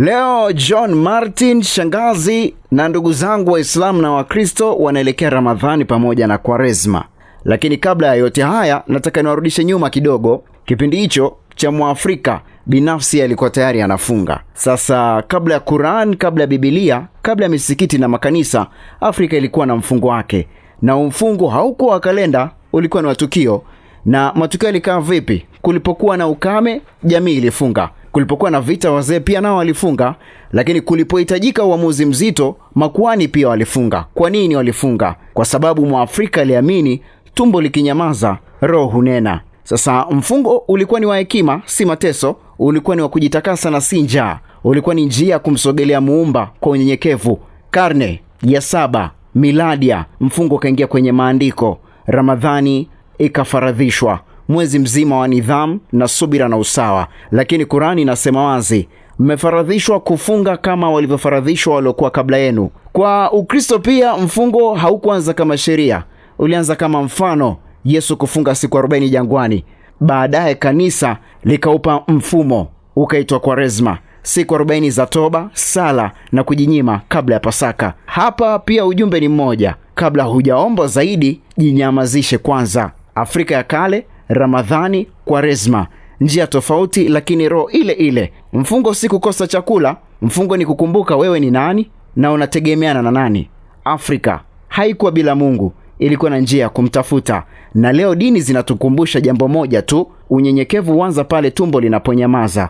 Leo John Martin, shangazi na ndugu zangu Waislamu na Wakristo wanaelekea Ramadhani pamoja na Kwaresma. Lakini kabla ya yote haya, nataka niwarudishe nyuma kidogo. Kipindi hicho cha Mwafrika binafsi alikuwa tayari anafunga. Sasa kabla ya Quran, kabla ya Biblia, kabla ya misikiti na makanisa, Afrika ilikuwa na mfungo wake. Na mfungo haukuwa wa kalenda, ulikuwa ni matukio. Na matukio yalikaa vipi? Kulipokuwa na ukame, jamii ilifunga. Kulipokuwa na vita, wazee pia nao walifunga. Lakini kulipohitajika uamuzi mzito, makuhani pia walifunga. Kwa nini walifunga? Kwa sababu Mwafrika aliamini tumbo likinyamaza, roho hunena. Sasa mfungo ulikuwa ni wa hekima, si mateso. Ulikuwa ni wa kujitakasa na si njaa. Ulikuwa ni njia ya kumsogelea Muumba kwa unyenyekevu. Karne ya 7 miladia, mfungo ukaingia kwenye maandiko. Ramadhani ikafaradhishwa, mwezi mzima wa nidhamu na subira na usawa. Lakini Qurani inasema wazi, mmefaradhishwa kufunga kama walivyofaradhishwa waliokuwa kabla yenu. Kwa Ukristo pia mfungo haukuanza kama sheria, ulianza kama mfano. Yesu kufunga siku 40 jangwani. Baadaye kanisa likaupa mfumo, ukaitwa Kwaresma, siku 40 za toba, sala na kujinyima kabla ya Pasaka. Hapa pia ujumbe ni mmoja: kabla hujaomba zaidi, jinyamazishe kwanza. Afrika ya kale, Ramadhani, Kwaresma, njia tofauti lakini roho ile ile. Mfungo si kukosa chakula, mfungo ni kukumbuka wewe ni nani na unategemeana na nani. Afrika haikuwa bila Mungu, ilikuwa na njia ya kumtafuta. Na leo dini zinatukumbusha jambo moja tu: unyenyekevu huanza pale tumbo linaponyamaza.